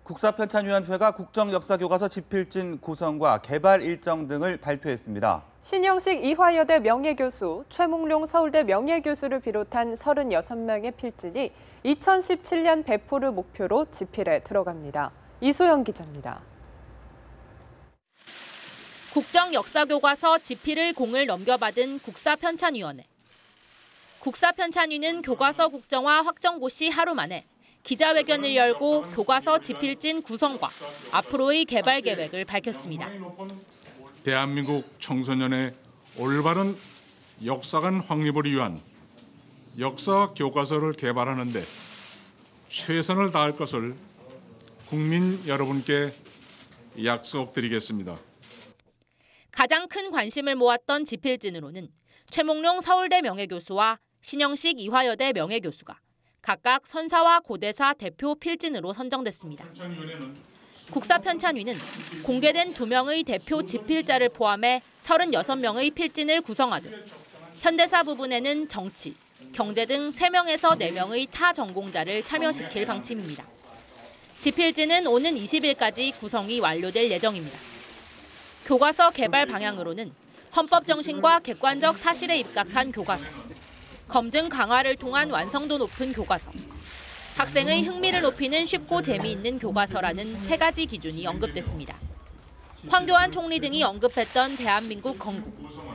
국사편찬위원회가 국정역사교과서 집필진 구성과 개발 일정 등을 발표했습니다. 신영식 이화여대 명예교수, 최몽룡 서울대 명예교수를 비롯한 36명의 필진이 2017년 배포를 목표로 집필에 들어갑니다. 이소영 기자입니다. 국정역사교과서 집필을 공을 넘겨받은 국사편찬위원회. 국사편찬위는 교과서 국정화 확정고 시 하루 만에 기자회견을 열고 교과서 집필진 구성과 앞으로의 개발 계획을 밝혔습니다. 대한민국 청소년의 올바른 역사관 확립을 위한 역사 교과서를 개발하는 데 최선을 다할 것을 국민 여러분께 약속드리겠습니다. 가장 큰 관심을 모았던 집필진으로는 최몽룡 서울대 명예교수와 신영식 이화여대 명예교수가 각각 선사와 고대사 대표 필진으로 선정됐습니다. 국사편찬위는 공개된 2명의 대표 집필자를 포함해 36명의 필진을 구성하듯 현대사 부분에는 정치, 경제 등 3명에서 4명의 타 전공자를 참여시킬 방침입니다. 집필진은 오는 20일까지 구성이 완료될 예정입니다. 교과서 개발 방향으로는 헌법 정신과 객관적 사실에 입각한 교과서, 검증 강화를 통한 완성도 높은 교과서, 학생의 흥미를 높이는 쉽고 재미있는 교과서라는 3가지 기준이 언급됐습니다. 황교안 총리 등이 언급했던 대한민국 건국,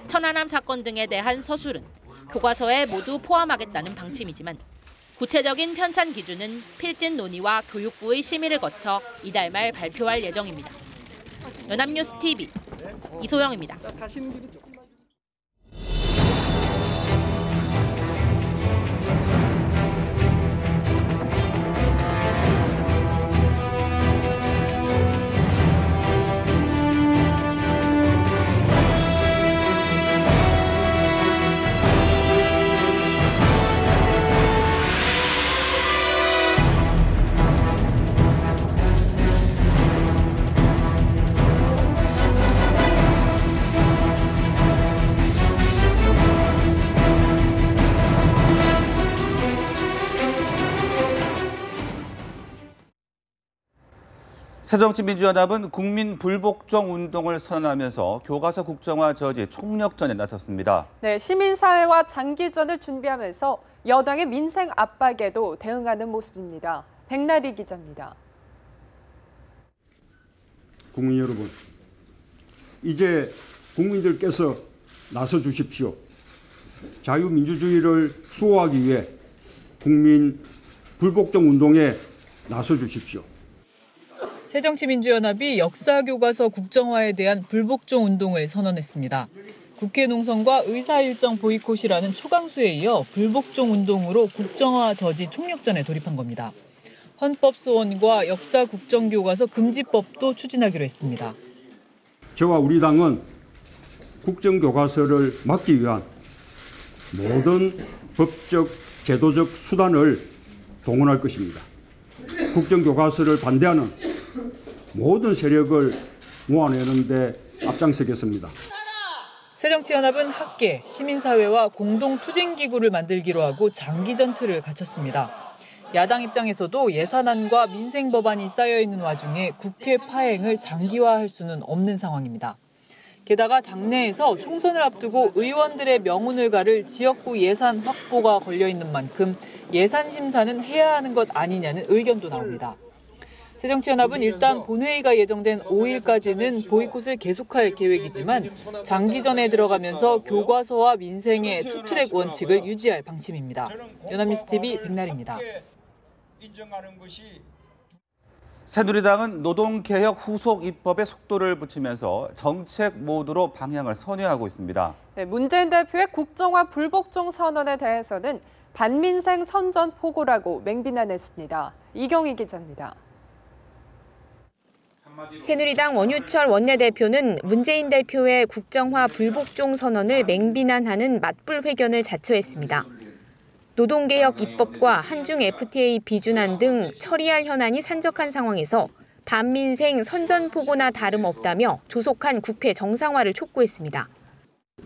천안함 사건 등에 대한 서술은 교과서에 모두 포함하겠다는 방침이지만 구체적인 편찬 기준은 필진 논의와 교육부의 심의를 거쳐 이달 말 발표할 예정입니다. 연합뉴스 TV 이소영입니다. 새정치민주연합은 국민 불복종 운동을 선언하면서 교과서 국정화 저지 총력전에 나섰습니다. 네, 시민사회와 장기전을 준비하면서 여당의 민생 압박에도 대응하는 모습입니다. 백나리 기자입니다. 국민 여러분, 이제 국민들께서 나서 주십시오. 자유민주주의를 수호하기 위해 국민 불복종 운동에 나서 주십시오. 새정치민주연합이 역사교과서 국정화에 대한 불복종 운동을 선언했습니다. 국회 농성과 의사일정 보이콧이라는 초강수에 이어 불복종 운동으로 국정화 저지 총력전에 돌입한 겁니다. 헌법소원과 역사국정교과서 금지법도 추진하기로 했습니다. 저와 우리 당은 국정교과서를 막기 위한 모든 법적, 제도적 수단을 동원할 것입니다. 국정교과서를 반대하는 모든 세력을 모아내는 데 앞장서겠습니다. 새정치연합은 학계, 시민사회와 공동투쟁기구를 만들기로 하고 장기전 틀을 갖췄습니다. 야당 입장에서도 예산안과 민생법안이 쌓여있는 와중에 국회 파행을 장기화할 수는 없는 상황입니다. 게다가 당내에서 총선을 앞두고 의원들의 명운을 가를 지역구 예산 확보가 걸려있는 만큼 예산 심사는 해야 하는 것 아니냐는 의견도 나옵니다. 새정치연합은 일단 본회의가 예정된 5일까지는 보이콧을 계속할 계획이지만 장기전에 들어가면서 교과서와 민생의 투트랙 원칙을 유지할 방침입니다. 연합뉴스TV 백나리입니다. 새누리당은 노동개혁 후속 입법에 속도를 붙이면서 정책 모두로 방향을 선회하고 있습니다. 네, 문재인 대표의 국정화 불복종 선언에 대해서는 반민생 선전포고라고 맹비난했습니다. 이경희 기자입니다. 새누리당 원유철 원내대표는 문재인 대표의 국정화 불복종 선언을 맹비난하는 맞불 회견을 자처했습니다. 노동개혁 입법과 한중 FTA 비준안 등 처리할 현안이 산적한 상황에서 반민생 선전포고나 다름없다며 조속한 국회 정상화를 촉구했습니다.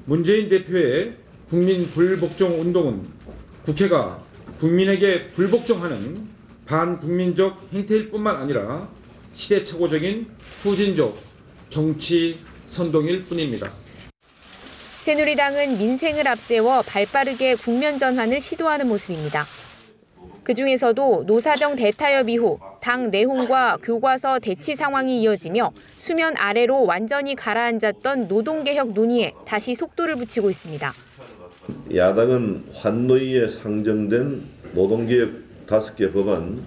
문재인 대표의 국민 불복종 운동은 국회가 국민에게 불복종하는 반국민적 행태일 뿐만 아니라 시대착오적인 후진적 정치 선동일 뿐입니다. 새누리당은 민생을 앞세워 발빠르게 국면 전환을 시도하는 모습입니다. 그중에서도 노사정 대타협 이후 당 내홍과 교과서 대치 상황이 이어지며 수면 아래로 완전히 가라앉았던 노동개혁 논의에 다시 속도를 붙이고 있습니다. 야당은 환노위에 상정된 노동개혁 5개 법안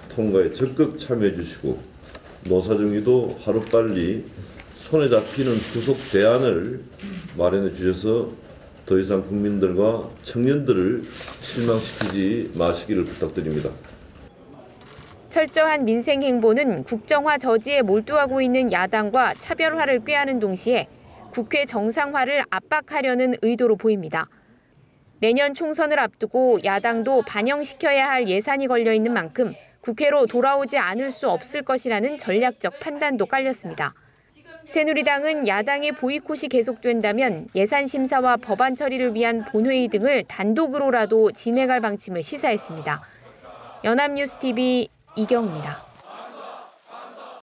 통과에 적극 참여해 주시고 노사정위도 하루빨리 손에 잡히는 후속 대안을 마련해 주셔서 더 이상 국민들과 청년들을 실망시키지 마시기를 부탁드립니다. 철저한 민생 행보는 국정화 저지에 몰두하고 있는 야당과 차별화를 꾀하는 동시에 국회 정상화를 압박하려는 의도로 보입니다. 내년 총선을 앞두고 야당도 반영시켜야 할 예산이 걸려 있는 만큼 국회로 돌아오지 않을 수 없을 것이라는 전략적 판단도 깔렸습니다. 새누리당은 야당의 보이콧이 계속된다면 예산 심사와 법안 처리를 위한 본회의 등을 단독으로라도 진행할 방침을 시사했습니다. 연합뉴스TV 이경입니다.